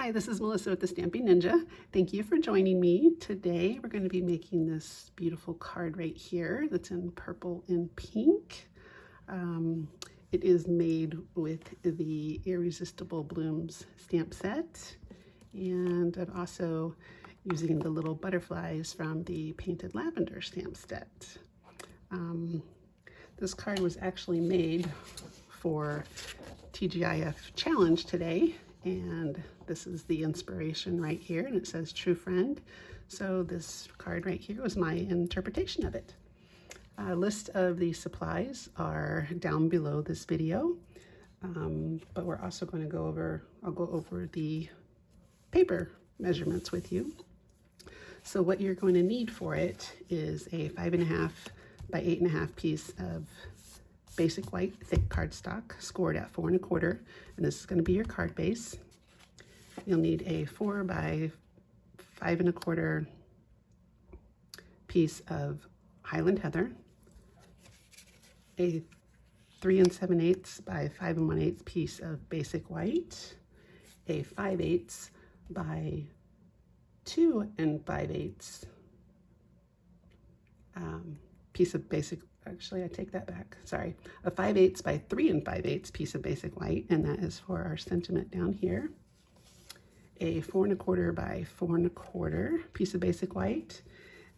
Hi, this is Melissa with the Stamping Ninja. Thank you for joining me. Today we're going to be making this beautiful card right here that's in purple and pink. It is made with the Irresistible Blooms stamp set, and I'm also using the little butterflies from the Painted Lavender stamp set. This card was actually made for TGIF Challenge today, and this is the inspiration right here, and it says True Friend. So this card right here was my interpretation of it. A list of the supplies are down below this video, but we're also going to go over, I'll go over the paper measurements with you. So what you're going to need for it is a 5.5 by 8.5 piece of basic white thick cardstock scored at 4 1/4, and this is going to be your card base. You'll need a 4 by 5 1/4 piece of Highland Heather, a 3 7/8 by 5 1/8 piece of basic white, a 5/8 by 2 5/8 piece of basic, actually I take that back, sorry, a 5/8 by 3 5/8 piece of basic white, and that is for our sentiment down here. A 4 1/4 by 4 1/4 piece of basic white,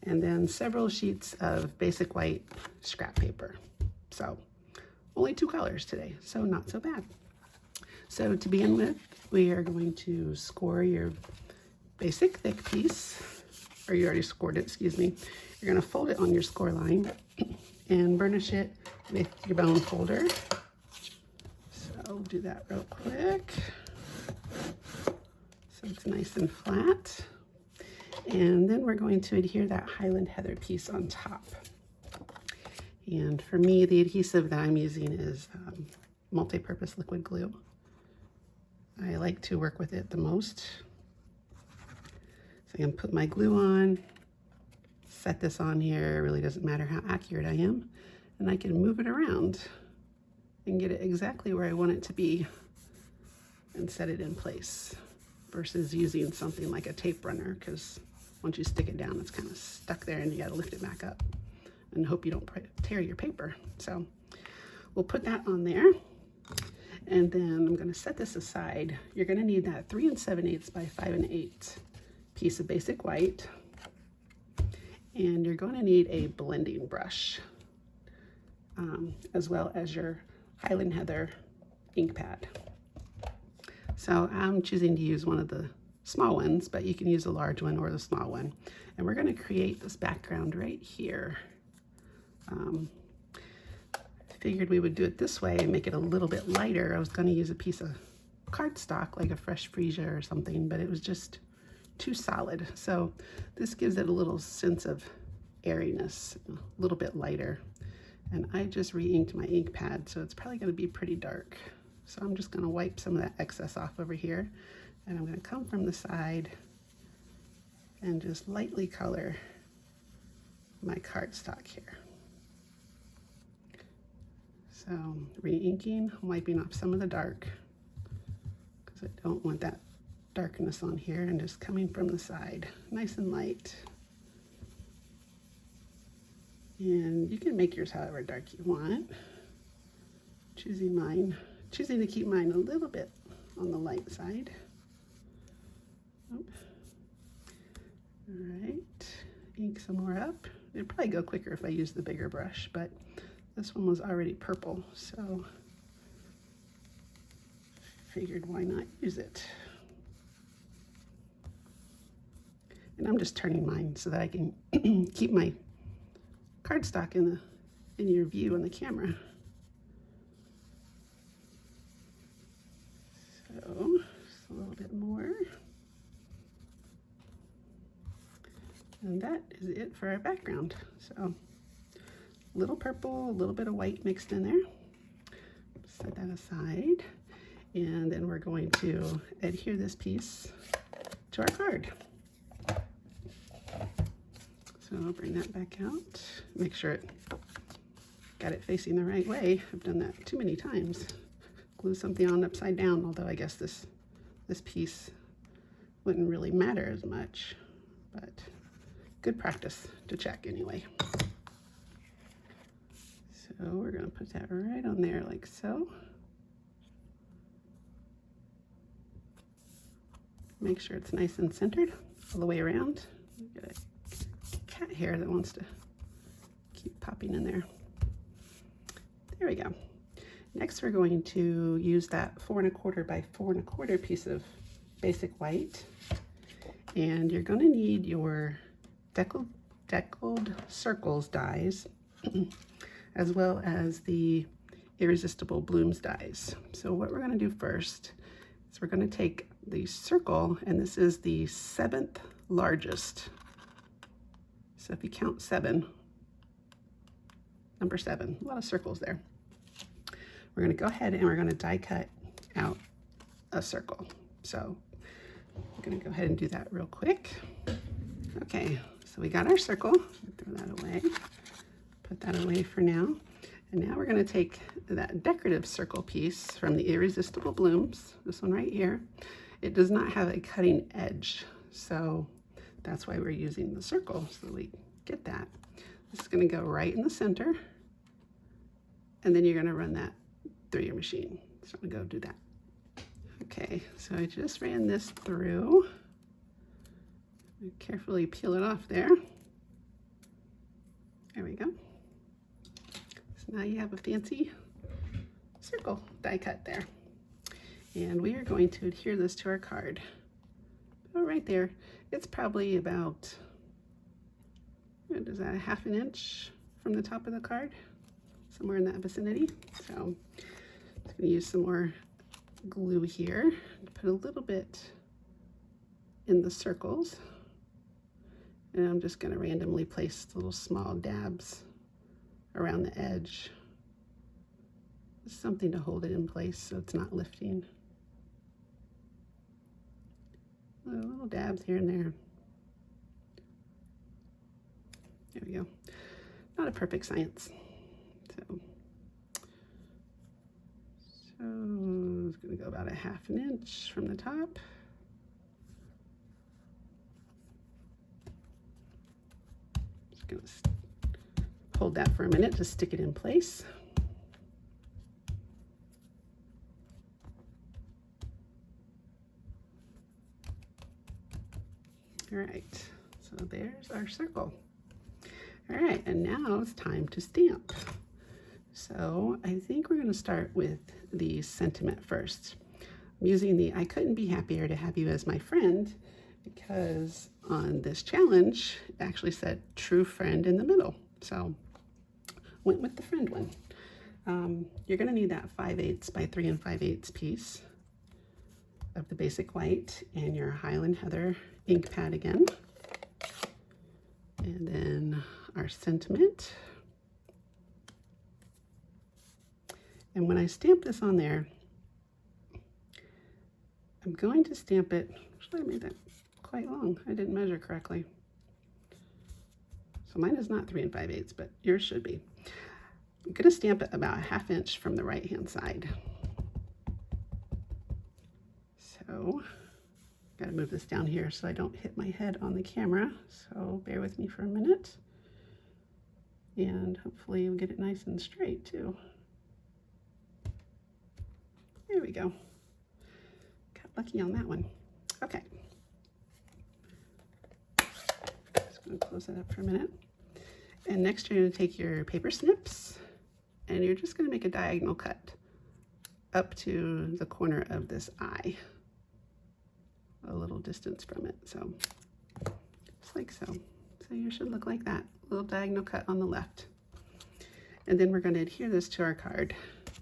and then several sheets of basic white scrap paper. So only 2 colors today, so not so bad. So to begin with, we are going to score your basic thick piece, or you already scored it, excuse me. You're going to fold it on your score line and burnish it with your bone folder. So do that real quick so it's nice and flat. And then we're going to adhere that Highland Heather piece on top. And for me, the adhesive that I'm using is Multipurpose liquid glue. I like to work with it the most. So I'm going to put my glue on, set this on here. It really doesn't matter how accurate I am, and I can move it around and get it exactly where I want it to be and set it in place, versus using something like a tape runner, because once you stick it down, it's kind of stuck there and you got to lift it back up and hope you don't tear your paper. So we'll put that on there, and then I'm going to set this aside. You're going to need that 3 7/8 by 5 1/8 piece of basic white, and you're going to need a blending brush, as well as your Highland Heather ink pad. So I'm choosing to use one of the small ones, but you can use a large one or the small one. And we're going to create this background right here. Figured we would do it this way and make it a little bit lighter. I was going to use a piece of cardstock, like a fresh freesia or something, but it was just too solid. So this gives it a little sense of airiness, a little bit lighter. And I just re-inked my ink pad, so it's probably going to be pretty dark. So I'm just going to wipe some of that excess off over here, and I'm going to come from the side and just lightly color my cardstock here. So re-inking, wiping off some of the dark, because I don't want that darkness on here, and just coming from the side, nice and light. And you can make yours however dark you want. Choosing to keep mine a little bit on the light side. Oh. All right, ink some more up. It'd probably go quicker if I used the bigger brush, but this one was already purple, so figured why not use it. And I'm just turning mine so that I can keep my cardstock in your view on the camera. So just a little bit more. And that is it for our background. So a little purple, a little bit of white mixed in there. Set that aside. And then we're going to adhere this piece to our card. So I'll bring that back out. Make sure it got it facing the right way. I've done that too many times. Glue something on upside down, although I guess this piece wouldn't really matter as much, but good practice to check anyway. So we're going to put that right on there like so. Make sure it's nice and centered all the way around. You get a cat hair that wants to keep popping in there. There we go. Next we're going to use that 4 1/4 by 4 1/4 piece of basic white, and you're going to need your Deckled Circles dies as well as the Irresistible Blooms dies. So what we're going to do first is we're going to take the circle, and this is the 7th largest. So if you count 7, number 7, a lot of circles there. We're going to go ahead and we're going to die cut out a circle. So I'm going to go ahead and do that real quick. Okay, so we got our circle. Throw that away. Put that away for now. And now we're going to take that decorative circle piece from the Irresistible Blooms, this one right here. It does not have a cutting edge, so that's why we're using the circle, so we get that. This is going to go right in the center, and then you're going to run that through your machine. So I'm going to go do that. Okay, so I just ran this through. Carefully peel it off there. There we go. So now you have a fancy circle die cut there. And we are going to adhere this to our card. Oh, right there. It's probably about, what is that, 1/2 inch from the top of the card? Somewhere in that vicinity. So I'm just going to use some more glue here to put a little bit in the circles. And I'm just going to randomly place little small dabs around the edge. Just something to hold it in place so it's not lifting. Little dabs here and there. There we go. Not a perfect science. So it's going to go about 1/2 inch from the top. Just going to hold that for a minute to stick it in place. All right, so there's our circle. All right, and now it's time to stamp. So I think we're going to start with the sentiment first. I'm using the I couldn't be happier to have you as my friend because on this challenge it actually said true friend in the middle. So went with the friend one. You're going to need that 5/8 by 3 5/8 piece of the basic white and your Highland Heather ink pad again. And then our sentiment. And when I stamp this on there, I'm going to stamp it, actually I made that quite long. I didn't measure correctly. So mine is not 3 5/8, but yours should be. I'm going to stamp it about 1/2 inch from the right hand side. So got to move this down here so I don't hit my head on the camera. So bear with me for a minute. And hopefully we'll get it nice and straight too. There we go. Got lucky on that one. Okay. Just going to close that up for a minute. And next you're going to take your paper snips and you're just going to make a diagonal cut up to the corner of this eye. A little distance from it, so just like so. So you should look like that, a little diagonal cut on the left. And then we're going to adhere this to our card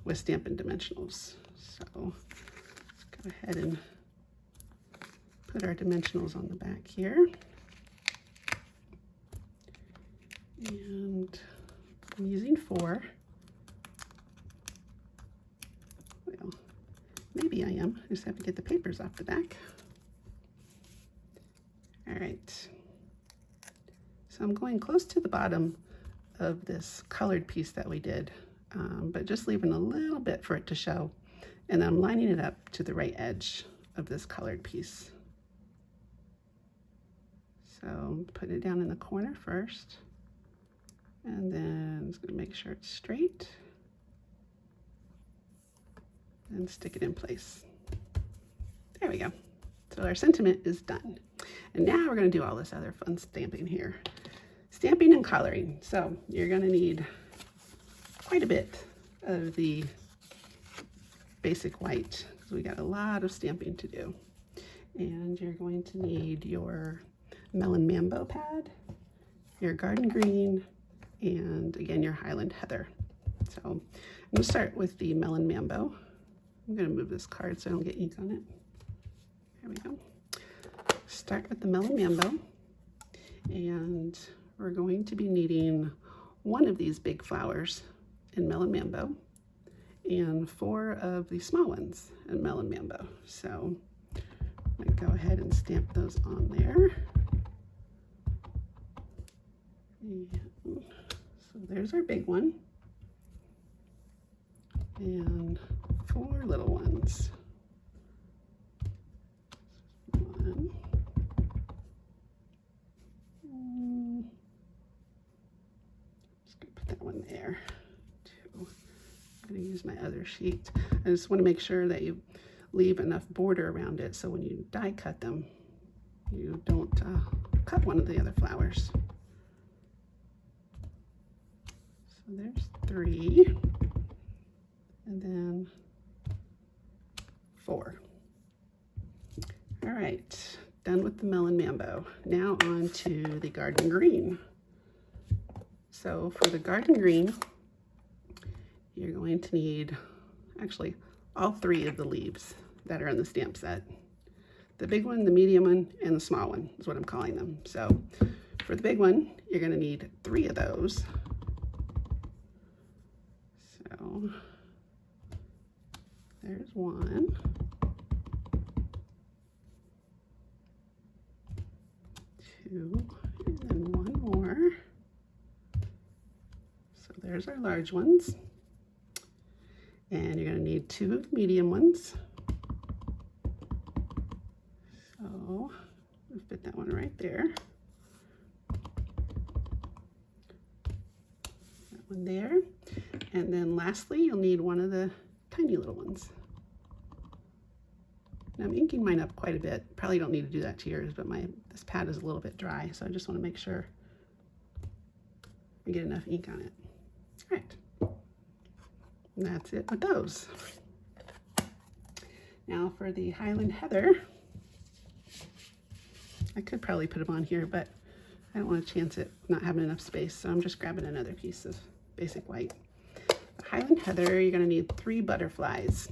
with Stampin Dimensionals. So let's go ahead and put our dimensionals on the back here. And I'm using 4. Well, maybe I am. I just have to get the papers off the back. All right, so I'm going close to the bottom of this colored piece that we did, but just leaving a little bit for it to show. And then I'm lining it up to the right edge of this colored piece. So putting it down in the corner first, and then it's going to make sure it's straight and stick it in place. There we go. So our sentiment is done. And now we're going to do all this other fun stamping here. Stamping and coloring. So you're going to need quite a bit of the basic white because we got a lot of stamping to do. And you're going to need your Melon Mambo pad, your garden green, and again your Highland Heather. So I'm going to start with the Melon Mambo. I'm going to move this card so I don't get ink on it. There we go. Start with the Melon Mambo, and we're going to be needing one of these big flowers in Melon Mambo and 4 of the small ones in Melon Mambo. So I'm going to go ahead and stamp those on there. And so there's our big one and 4 little ones. One. Just going to put that one there. 2. I'm going to use my other sheet. I just want to make sure that you leave enough border around it so when you die cut them, you don't cut one of the other flowers. So there's 3, and then 4. All right, done with the Melon Mambo. Now on to the garden green. So for the garden green, you're going to need actually all 3 of the leaves that are in the stamp set. The big one, the medium one, and the small one is what I'm calling them. So for the big one, you're going to need 3 of those. So there's 1. 2, and then 1 more. So there's our large ones. And you're going to need 2 medium ones. So we'll fit that one right there. That one there. And then lastly, you'll need one of the tiny little ones. Now I'm inking mine up quite a bit. Probably don't need to do that to yours, but this pad is a little bit dry, so I just want to make sure I get enough ink on it. All right. And that's it with those. Now for the Highland Heather, I could probably put them on here, but I don't want to chance it not having enough space, so I'm just grabbing another piece of basic white. The Highland Heather, you're going to need 3 butterflies.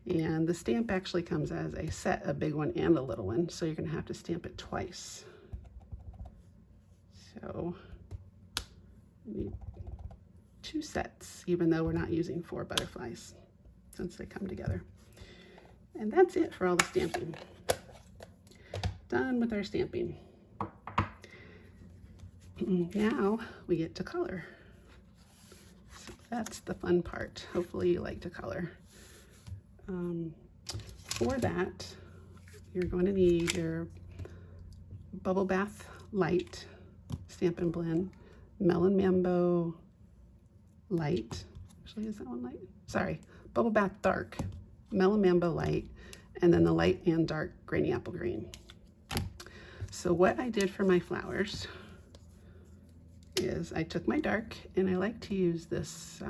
And the stamp actually comes as a set, a big one and a little one, so you're going to have to stamp it twice. So you need 2 sets, even though we're not using 4 butterflies, since they come together. And that's it for all the stamping. Done with our stamping. Now we get to color. So that's the fun part. Hopefully you like to color. For that, you're going to need your Bubble Bath Light Stampin' Blend, Melon Mambo Light. Actually, is that one light? Sorry, Bubble Bath Dark, Melon Mambo Light, and then the light and dark Grainy Apple Green. So what I did for my flowers is I took my dark, and I like to use this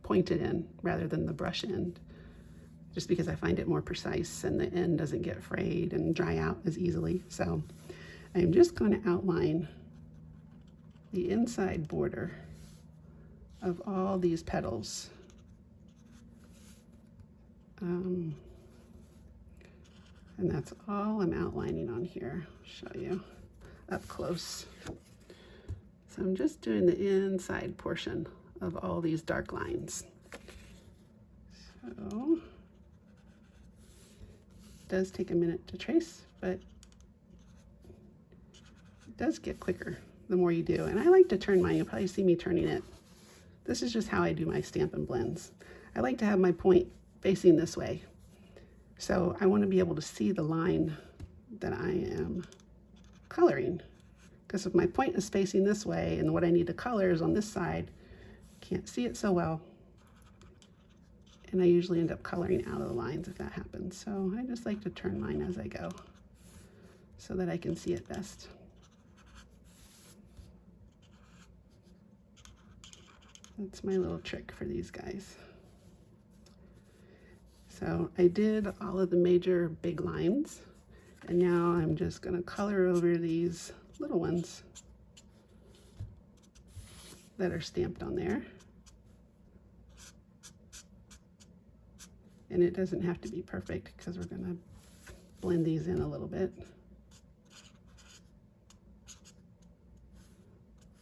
pointed end rather than the brush end, just because I find it more precise and the end doesn't get frayed and dry out as easily. So I'm just going to outline the inside border of all these petals. And that's all I'm outlining on here. I'll show you up close. So I'm just doing the inside portion of all these dark lines. So it does take a minute to trace, but it does get quicker the more you do. And I like to turn mine. You'll probably see me turning it. This is just how I do my Stampin' Blends. I like to have my point facing this way. So I want to be able to see the line that I am coloring because if my point is facing this way and what I need to color is on this side, can't see it so well. And I usually end up coloring out of the lines if that happens. So I just like to turn mine as I go so that I can see it best. That's my little trick for these guys. So I did all of the major big lines, and now I'm just going to color over these little ones that are stamped on there. And it doesn't have to be perfect because we're going to blend these in a little bit.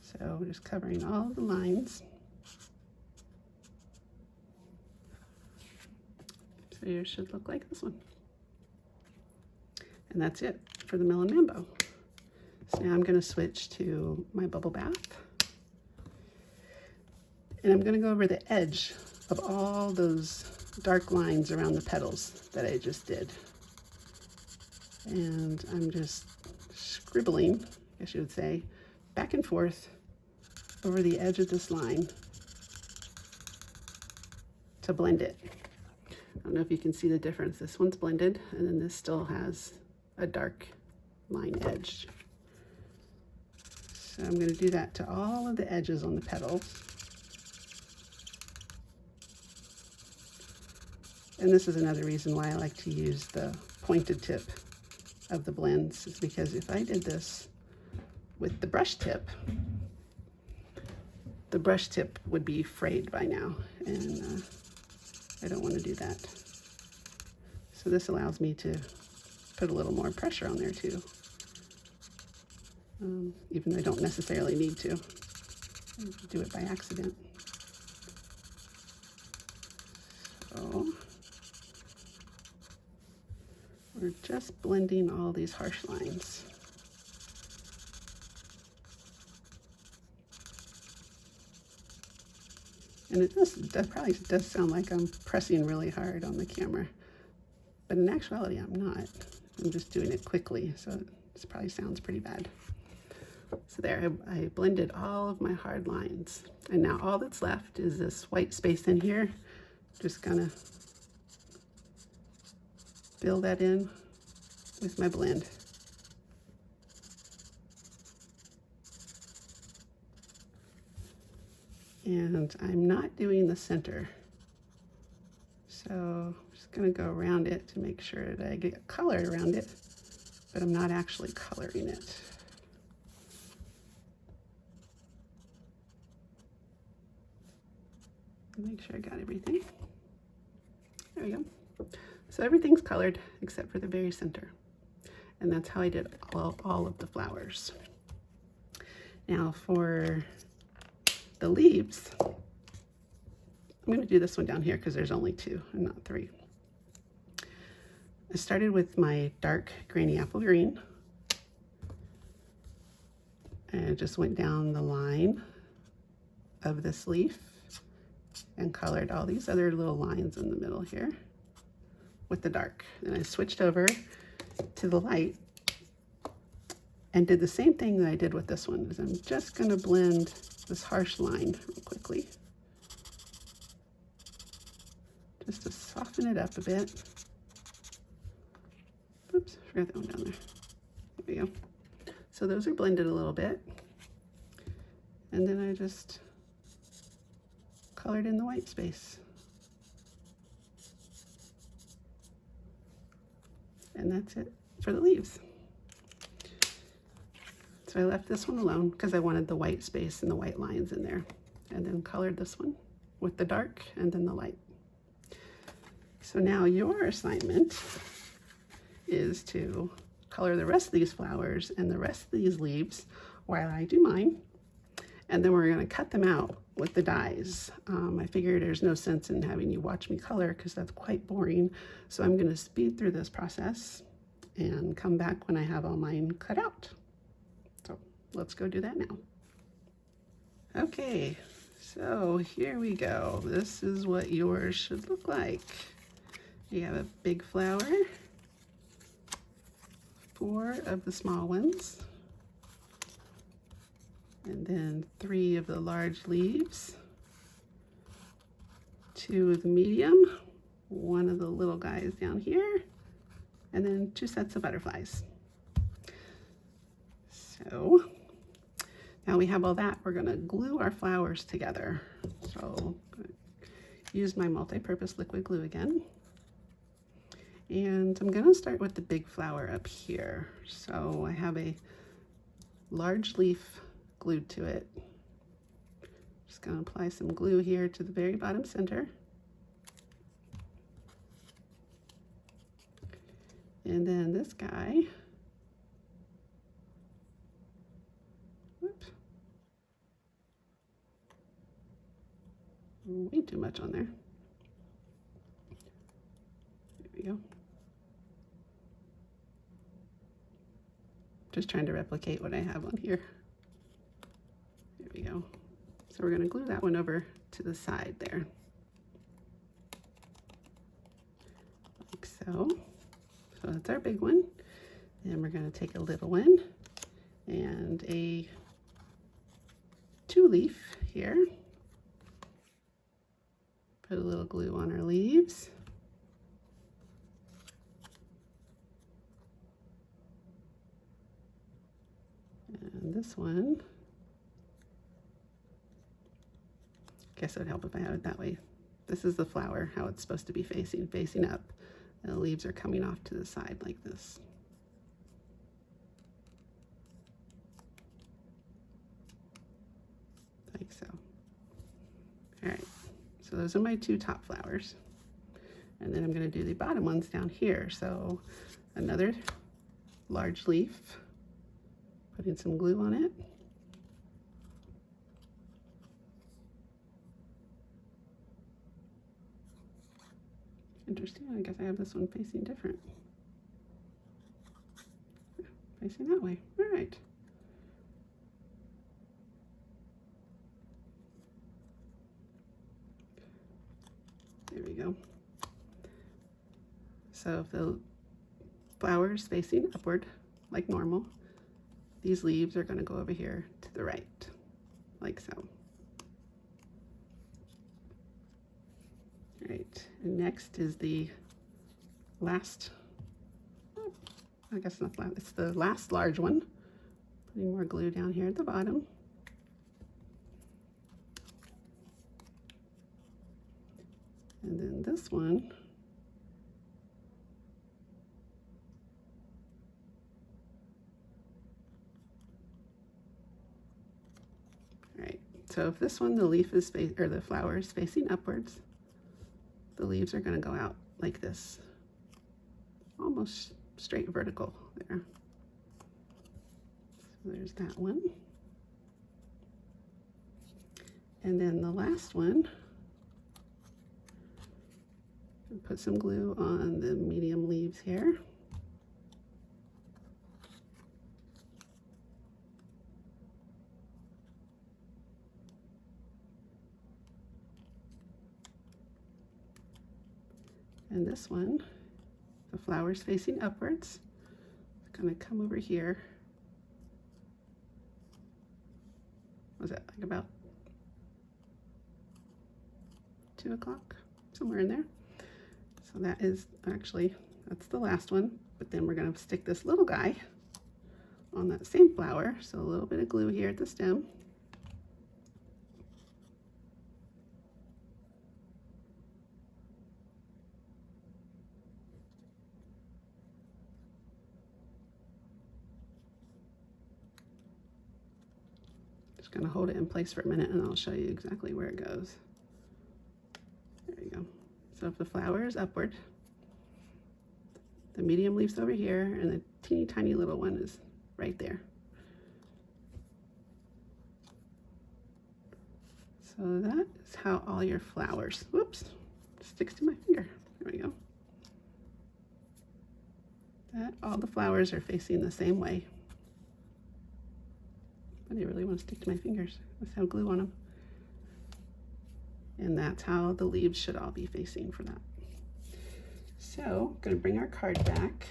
So we're just covering all the lines. So yours should look like this one. And that's it for the Melon Mambo. So now I'm going to switch to my bubble bath. And I'm going to go over the edge of all those dark lines around the petals that I just did. And I'm just scribbling, I guess you would say, back and forth over the edge of this line to blend it. I don't know if you can see the difference. This one's blended, and then this still has a dark line edge. So I'm going to do that to all of the edges on the petals. And this is another reason why I like to use the pointed tip of the blends, is because if I did this with the brush tip, the brush tip would be frayed by now, and I don't want to do that. So this allows me to put a little more pressure on there too, even though I don't necessarily need to. I do it by accident. So we're just blending all these harsh lines. And that probably does sound like I'm pressing really hard on the camera, but in actuality I'm not. I'm just doing it quickly, so it probably sounds pretty bad. So there, I blended all of my hard lines, and now all that's left is this white space in here. Just gonna fill that in with my blend. And I'm not doing the center, so I'm just going to go around it to make sure that I get color around it, but I'm not actually coloring it. Make sure I got everything. There we go. So everything's colored except for the very center, and that's how I did all of the flowers. Now for the leaves, I'm going to do this one down here because there's only 2 and not 3. I started with my dark granny apple green, and I just went down the line of this leaf and colored all these other little lines in the middle here with the dark. And I switched over to the light and did the same thing that I did with this one. Is I'm just going to blend this harsh line real quickly, just to soften it up a bit. Oops, forgot that one down there. There we go. So those are blended a little bit, and then I just colored in the white space. And that's it for the leaves. So I left this one alone because I wanted the white space and the white lines in there, and then colored this one with the dark and then the light. So now your assignment is to color the rest of these flowers and the rest of these leaves while I do mine, and then we're going to cut them out with the dies. I figured there's no sense in having you watch me color because that's quite boring, so I'm going to speed through this process and come back when I have all mine cut out. So let's go do that now. Okay, so here we go. This is what yours should look like. You have a big flower, 4 of the small ones, And then 3 of the large leaves, 2 of the medium, 1 of the little guys down here, and then 2 sets of butterflies. So now we have all that, we're gonna glue our flowers together. So use my multi-purpose liquid glue again. And I'm gonna start with the big flower up here. So I have a large leaf glued to it. Just gonna apply some glue here to the very bottom center. And then this guy, whoops, way too much on there. There we go. Just trying to replicate what I have on here. There we go. So we're going to glue that one over to the side there. Like so. So that's our big one. And we're going to take a little one and a 2-leaf here. Put a little glue on our leaves. And this one, guess it would help if I had it that way. This is the flower, how it's supposed to be facing up. And the leaves are coming off to the side like this. Like so. All right, so those are my 2 top flowers. And then I'm going to do the bottom ones down here. So another large leaf, putting some glue on it. Interesting, I guess I have this one facing different. Facing that way, all right. There we go. So if the flower is facing upward, like normal, these leaves are going to go over here to the right, like so. All right, and next is the last, I guess not last, it's the last large one. Putting more glue down here at the bottom. And then this one, all right, so if this one, the leaf is or the flower is facing upwards, the leaves are going to go out like this, almost straight vertical there. So there's that one. And then the last one, put some glue on the medium leaves here. And this one, the flower's facing upwards. It's gonna come over here. Was that like about 2 o'clock? Somewhere in there. So that is actually, that's the last one, but then we're gonna stick this little guy on that same flower. So a little bit of glue here at the stem. Just gonna hold it in place for a minute and I'll show you exactly where it goes. There you go. So if the flower is upward, the medium leaf's over here and the teeny tiny little one is right there. So that is how all your flowers, whoops, sticks to my finger. There we go. That all the flowers are facing the same way. But I really want to stick to my fingers. Let's have glue on them. And that's how the leaves should all be facing for that. So, I'm going to bring our card back.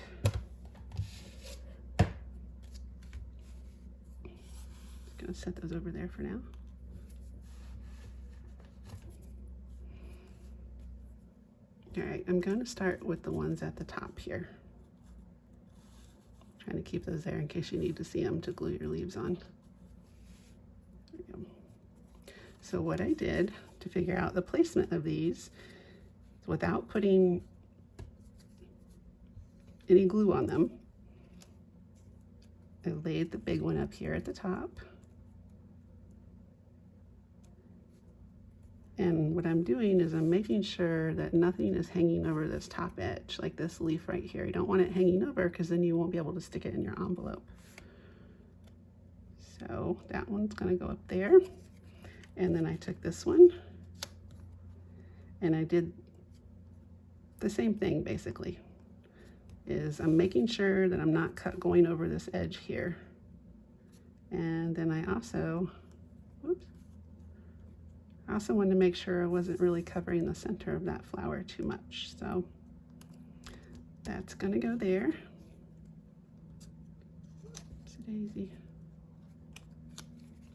Just going gonna set those over there for now. All right, I'm going to start with the ones at the top here. Trying to keep those there in case you need to see them to glue your leaves on. There you go. So what I did to figure out the placement of these, without putting any glue on them, I laid the big one up here at the top. And what I'm doing is I'm making sure that nothing is hanging over this top edge, like this leaf right here. You don't want it hanging over because then you won't be able to stick it in your envelope. So that one's gonna go up there. And then I took this one and I did the same thing basically. Is I'm making sure that I'm not going over this edge here. And then I also, whoops, I also wanted to make sure I wasn't really covering the center of that flower too much. So that's gonna go there. Oopsie daisy.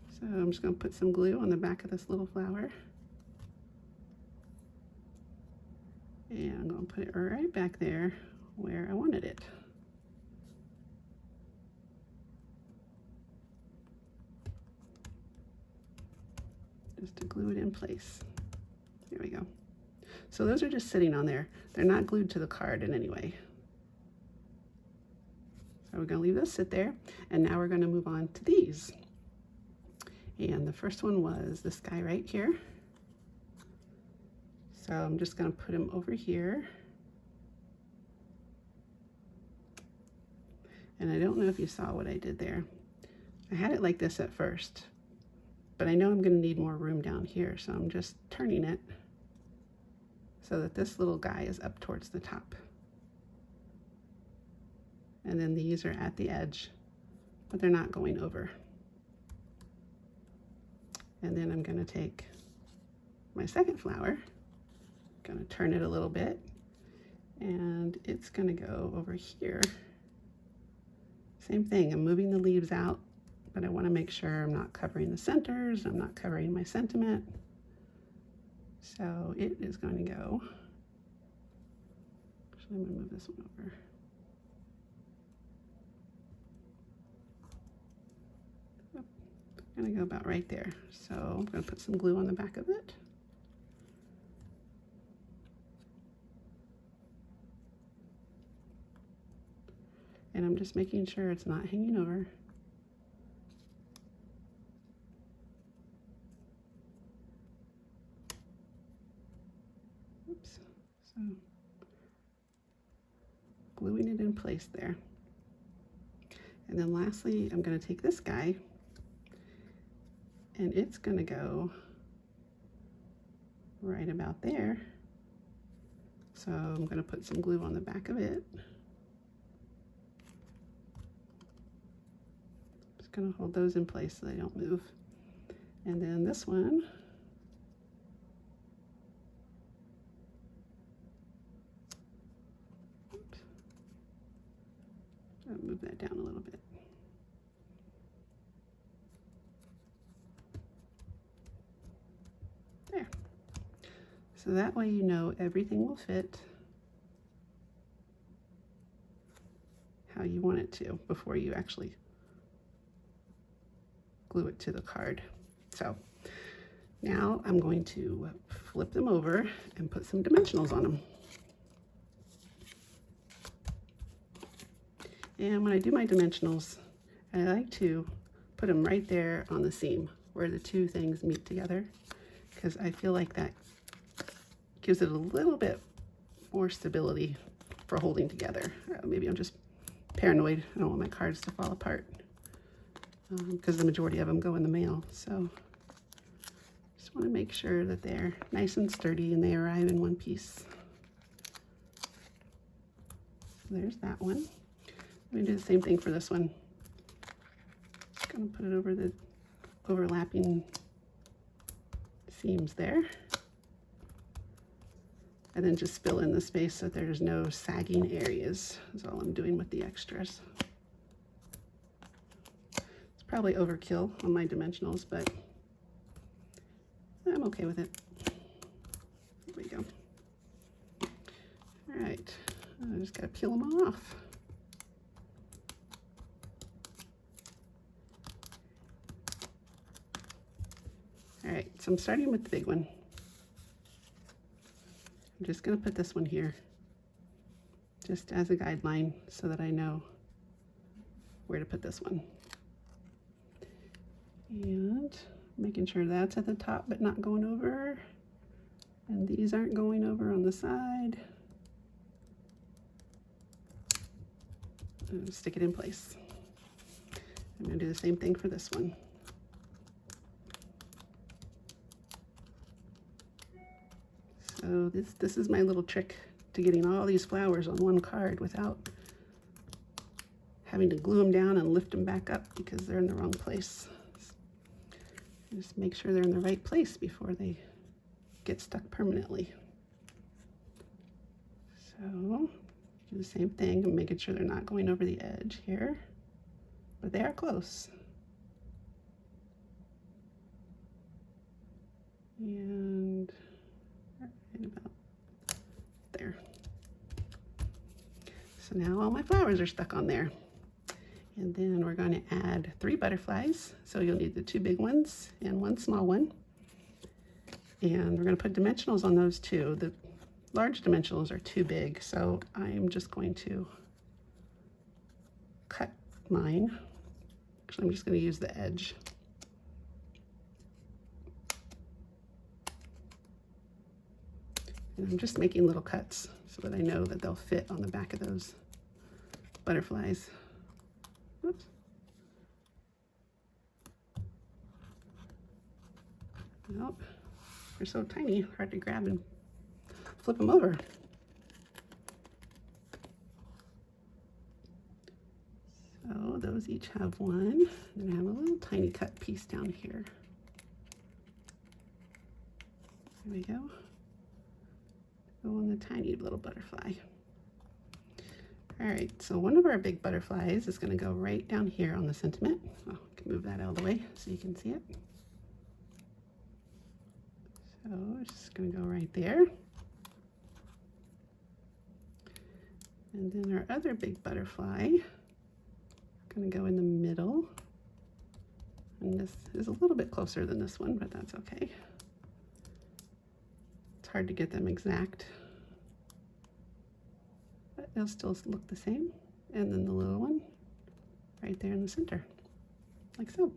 So I'm just gonna put some glue on the back of this little flower. And I'm gonna put it right back there where I wanted it. Just to glue it in place. There we go. So those are just sitting on there. They're not glued to the card in any way. So we're gonna leave those sit there, and now we're gonna move on to these. And the first one was this guy right here. So I'm just gonna put him over here. And I don't know if you saw what I did there. I had it like this at first, but I know I'm gonna need more room down here, so I'm just turning it so that this little guy is up towards the top. And then these are at the edge, but they're not going over. And then I'm gonna take my second flower, gonna turn it a little bit, and it's gonna go over here. Same thing, I'm moving the leaves out, but I want to make sure I'm not covering the centers, I'm not covering my sentiment. So it is going to go, actually I'm going to move this one over. I'm going to go about right there. So I'm going to put some glue on the back of it. And I'm just making sure it's not hanging over. Oops. So gluing it in place there. And then lastly, I'm going to take this guy and it's going to go right about there. So I'm going to put some glue on the back of it. Going to hold those in place so they don't move. And then this one, oops, I'll move that down a little bit. There. So that way you know everything will fit how you want it to before you actually glue it to the card. So now I'm going to flip them over and put some dimensionals on them. And when I do my dimensionals, I like to put them right there on the seam where the two things meet together, because I feel like that gives it a little bit more stability for holding together. Maybe I'm just paranoid. I don't want my cards to fall apart. Because the majority of them go in the mail. So just want to make sure that they're nice and sturdy and they arrive in one piece. So there's that one. I'm going to do the same thing for this one. Just going to put it over the overlapping seams there. And then just fill in the space so there's no sagging areas. That's all I'm doing with the extras. probably overkill on my dimensionals, but I'm okay with it. There we go. All right, I just gotta peel them all off. All right, so I'm starting with the big one. I'm just gonna put this one here, just as a guideline so that I know where to put this one. And making sure that's at the top but not going over. And these aren't going over on the side. And stick it in place. I'm gonna do the same thing for this one. So this is my little trick to getting all these flowers on one card without having to glue them down and lift them back up because they're in the wrong place. Just make sure they're in the right place before they get stuck permanently. So do the same thing. I'm making sure they're not going over the edge here, but they are close. And right about there. So now all my flowers are stuck on there. And then we're going to add 3 butterflies. So you'll need the 2 big ones and 1 small one. And we're going to put dimensionals on those too. The large dimensionals are too big, so I'm just going to cut mine. Actually, I'm just going to use the edge. And I'm just making little cuts so that I know that they'll fit on the back of those butterflies. Oops. Nope, they're so tiny, hard to grab and flip them over. So those each have one. And I have a little tiny cut piece down here. There we go. Go on the tiny little butterfly. All right, so one of our big butterflies is going to go right down here on the sentiment. Oh, I can move that out of the way so you can see it. So it's just going to go right there. And then our other big butterfly is going to go in the middle. And this is a little bit closer than this one, but that's okay. It's hard to get them exact. But they'll still look the same. And then the little one right there in the center, like so.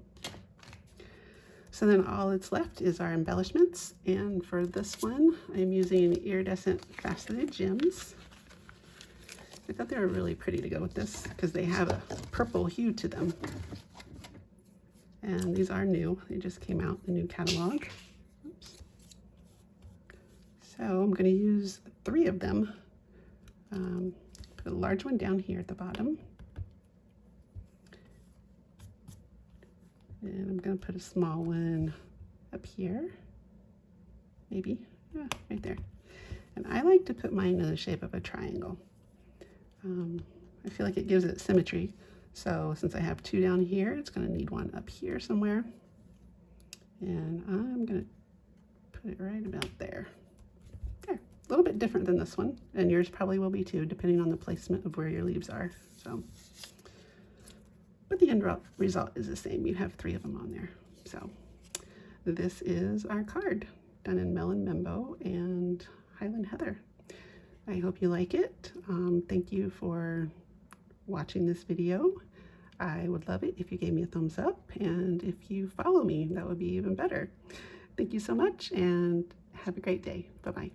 So then all that's left is our embellishments. And for this one, I'm using Iridescent Faceted gems. I thought they were really pretty to go with this because they have a purple hue to them. And these are new. They just came out, the new catalog. Oops. So I'm going to use 3 of them. Put a large one down here at the bottom. And I'm going to put a small one up here. Maybe. Yeah, right there. And I like to put mine in the shape of a triangle. I feel like it gives it symmetry. So since I have 2 down here, it's going to need 1 up here somewhere. And I'm going to put it right about there. There. A little bit different than this one. And yours probably will be too, depending on the placement of where your leaves are. So, but the end result is the same. You have 3 of them on there. So this is our card done in Melon, Mambo, and Highland Heather. I hope you like it. Thank you for watching this video. I would love it if you gave me a thumbs up, and if you follow me, that would be even better. Thank you so much, and have a great day. Bye-bye.